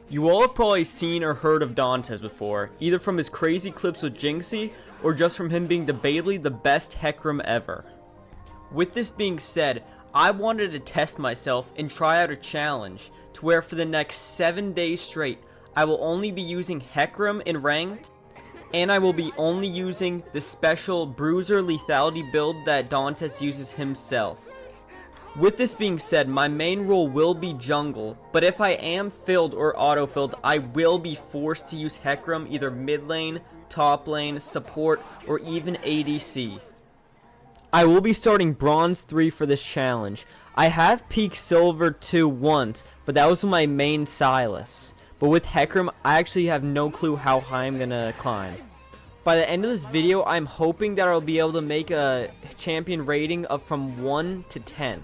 You all have probably seen or heard of Dantes before, either from his crazy clips with Jinxie, or just from him being debatably the best Hecarim ever. With this being said, I wanted to test myself and try out a challenge, to where for the next 7 days straight, I will only be using Hecarim in ranked, and I will be only using the special Bruiser lethality build that Dantes uses himself. With this being said, my main role will be jungle, but if I am filled or auto-filled, I will be forced to use Hecarim either mid lane, top lane, support, or even ADC. I will be starting Bronze 3 for this challenge. I have peaked Silver 2 once, but that was my main Silas. But with Hecarim, I actually have no clue how high I'm gonna climb. By the end of this video, I'm hoping that I'll be able to make a champion rating of from 1 to 10.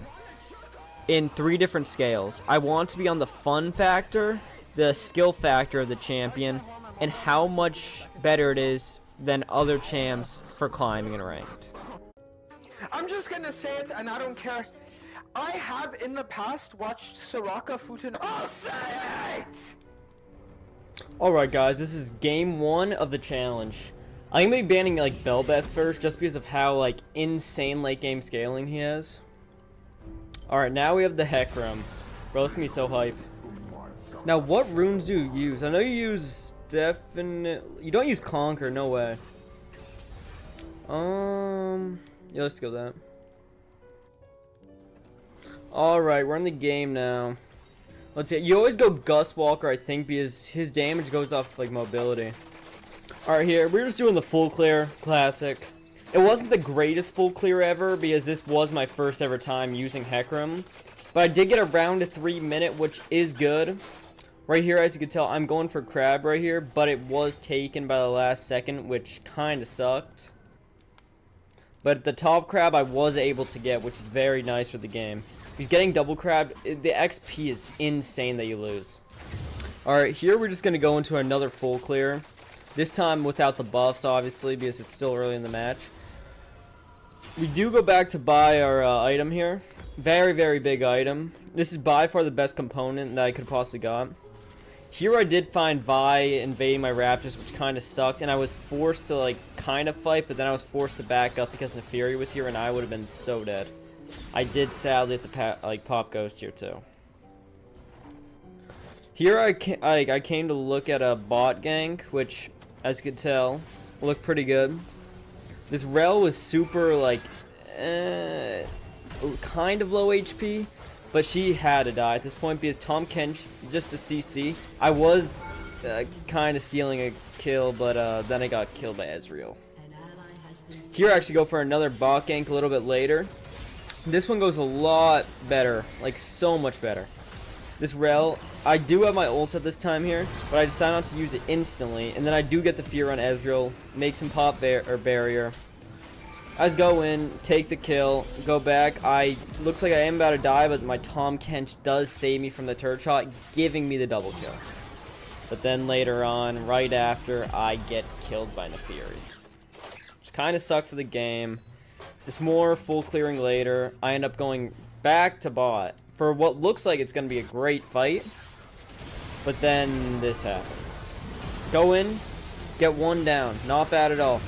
In 3 different scales. I want to be on the fun factor, the skill factor of the champion, and how much better it is than other champs for climbing and ranked. I'm just gonna say it and I don't care. I have in the past watched Soraka Futon. I'll say it! Alright guys, this is game 1 of the challenge. I'm gonna be banning like Belbeth first just because of how like insane late game scaling he has. Alright, now we have the Hecarim. Bro, it's gonna be so hype. Now, what runes do you use? I know you use definite. You don't use Conquer, no way. Yeah, let's go that. Alright, we're in the game now. Let's see. You always go Gust Walker, I think, because his damage goes off like mobility. Alright, here we're just doing the full clear classic. It wasn't the greatest full clear ever because this was my first ever time using Hecarim. But I did get around a 3 minute, which is good. Right here, as you can tell, I'm going for Crab right here, but it was taken by the last second, which kind of sucked. But the top Crab I was able to get, which is very nice for the game. He's getting double Crabbed. The XP is insane that you lose. Alright, here we're just going to go into another full clear. This time without the buffs, obviously, because it's still early in the match. We do go back to buy our item here. Very, very big item. This is by far the best component that I could possibly got. Here I did find Vi invading my Raptors, which kind of sucked. And I was forced to, like, kind of fight, but then I was forced to back up because Neferi was here and I would have been so dead. I did sadly have to pop Ghost here, too. Here I came to look at a bot gank, which, as you could tell, looked pretty good. This Rel was super, like, kind of low HP, but she had to die at this point because Tom Kench, just a CC. I was kind of stealing a kill, but then I got killed by Ezreal. Here I actually go for another bot gank a little bit later. This one goes a lot better, like so much better. This Rel, I do have my ult at this time here, but I decide not to use it instantly, and then I do get the fear on Ezreal, makes him pop barrier. I just go in, take the kill, go back. Looks like I am about to die, but my Tom Kench does save me from the turret shot, giving me the double kill. But then later on, right after, I get killed by Neferi. Which kind of sucked for the game. Just more full clearing later. I end up going back to bot for what looks like it's going to be a great fight. But then this happens. Go in, get one down. Not bad at all.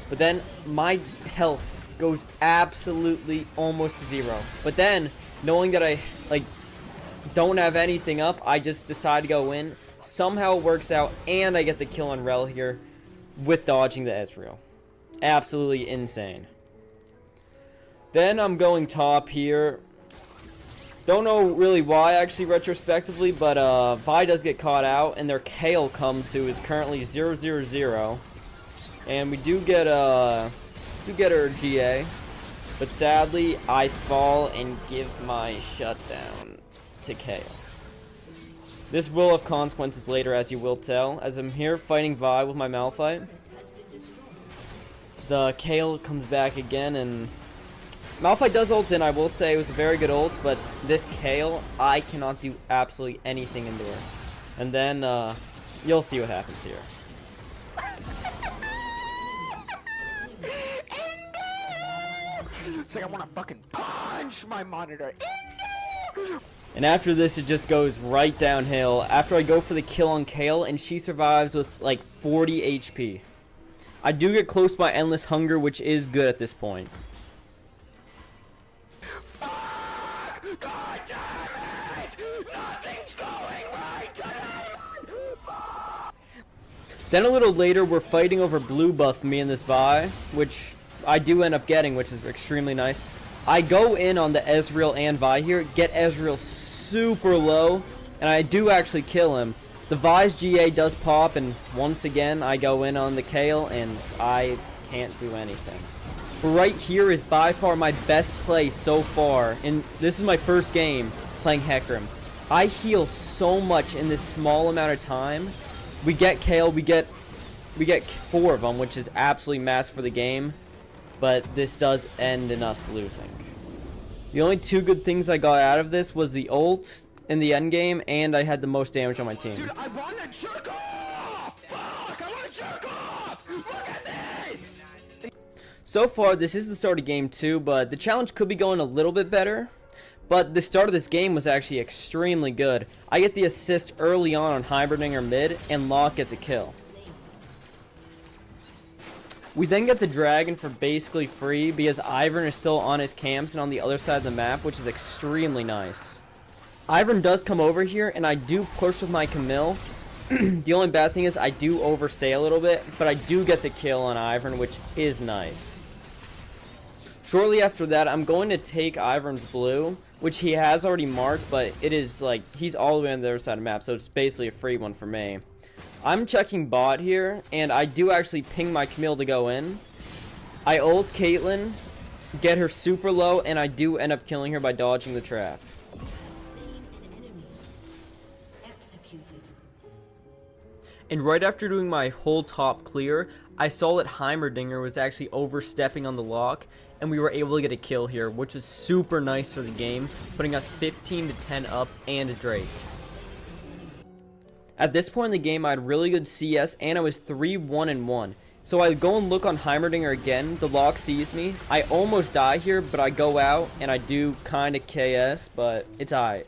But then my health goes absolutely almost to 0. But then, knowing that I don't have anything up, I just decide to go in. Somehow it works out, and I get the kill on Rel here with dodging the Ezreal. Absolutely insane. Then I'm going top here. Don't know really why, actually, retrospectively, but Vi does get caught out, and their Kale comes, who is currently 0-0-0. And we do get her GA, but sadly, I fall and give my shutdown to Kale. This will have consequences later, as you will tell, as I'm here fighting Vi with my Malphite. The Kale comes back again, and Malphite does ult in. I will say it was a very good ult, but this Kale, I cannot do absolutely anything into her. And then, you'll see what happens here. It's like I want to fucking punch my monitor. And after this, it just goes right downhill. After I go for the kill on Kale, and she survives with like 40 HP. I do get close to my Endless Hunger, which is good at this point. Fuck! God damn it! Nothing's going right today, man! Fuck! Then a little later, we're fighting over blue buff, me and this Vi, which I do end up getting, which is extremely nice. I go in on the Ezreal and Vi here, get Ezreal super low, and I do actually kill him. The Vi's GA does pop, and once again, I go in on the Kale, and I can't do anything. But right here is by far my best play so far, and this is my first game playing Hecarim. I heal so much in this small amount of time. We get Kale, we get 4 of them, which is absolutely massive for the game, but this does end in us losing. The only 2 good things I got out of this was the ult in the end game, and I had the most damage on my team. Dude, I wanna jerk off! Fuck! I wanna jerk off! Look at this! So far, this is the start of game 2, but the challenge could be going a little bit better. But the start of this game was actually extremely good. I get the assist early on Heimerdinger mid, and Locke gets a kill. We then get the dragon for basically free because Ivern is still on his camps and on the other side of the map, which is extremely nice. Ivern does come over here, and I do push with my Camille. The only bad thing is I do overstay a little bit, but I do get the kill on Ivern, which is nice. Shortly after that, I'm going to take Ivern's blue, which he has already marked, but it is like, he's all the way on the other side of the map, so it's basically a free one for me. I'm checking bot here, and I do actually ping my Camille to go in. I ult Caitlyn, get her super low, and I do end up killing her by dodging the trap. And right after doing my whole top clear, I saw that Heimerdinger was actually overstepping on the lock, and we were able to get a kill here, which was super nice for the game, putting us 15-10 up and a Drake. At this point in the game, I had really good CS, and I was 3-1-1. So I go and look on Heimerdinger again, the lock sees me. I almost die here, but I go out, and I do kind of KS, but it's alright.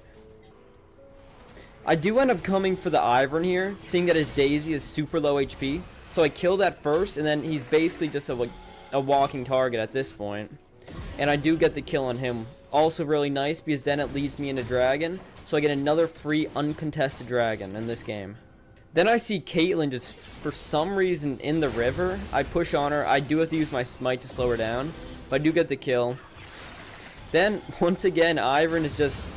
I do end up coming for the Ivern here, seeing that his Daisy is super low HP. So I kill that first, and then he's basically just a walking target at this point. And I do get the kill on him. Also really nice, because then it leads me into Dragon. So I get another free uncontested Dragon in this game. Then I see Caitlyn just, for some reason, in the river. I push on her. I do have to use my smite to slow her down, but I do get the kill. Then, once again, Ivern is just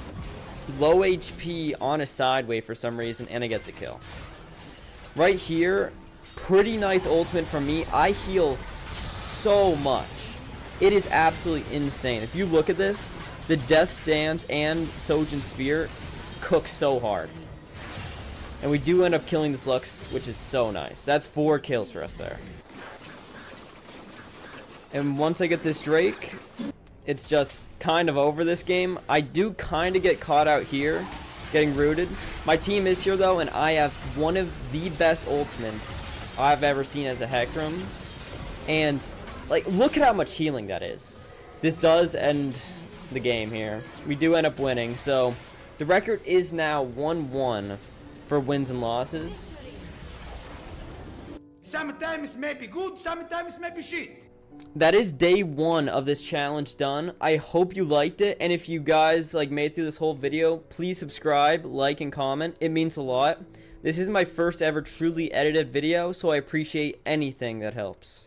low HP on a sideway for some reason, and I get the kill. Right here, pretty nice ultimate from me. I heal so much. It is absolutely insane. If you look at this, the Death Stance and Sojin Spear cook so hard. And we do end up killing this Lux, which is so nice. That's 4 kills for us there. And once I get this Drake, it's just kind of over this game. I do kind of get caught out here, getting rooted. My team is here though, and I have one of the best ultimates I've ever seen as a Hecarim. And like, look at how much healing that is. This does end the game here. We do end up winning, so the record is now 1-1 for wins and losses. Sometimes maybe good, sometimes maybe shit. That is day 1 of this challenge done. I hope you liked it, and if you guys like made it through this whole video, please subscribe, like, and comment. It means a lot. This is my first ever truly edited video, so I appreciate anything that helps.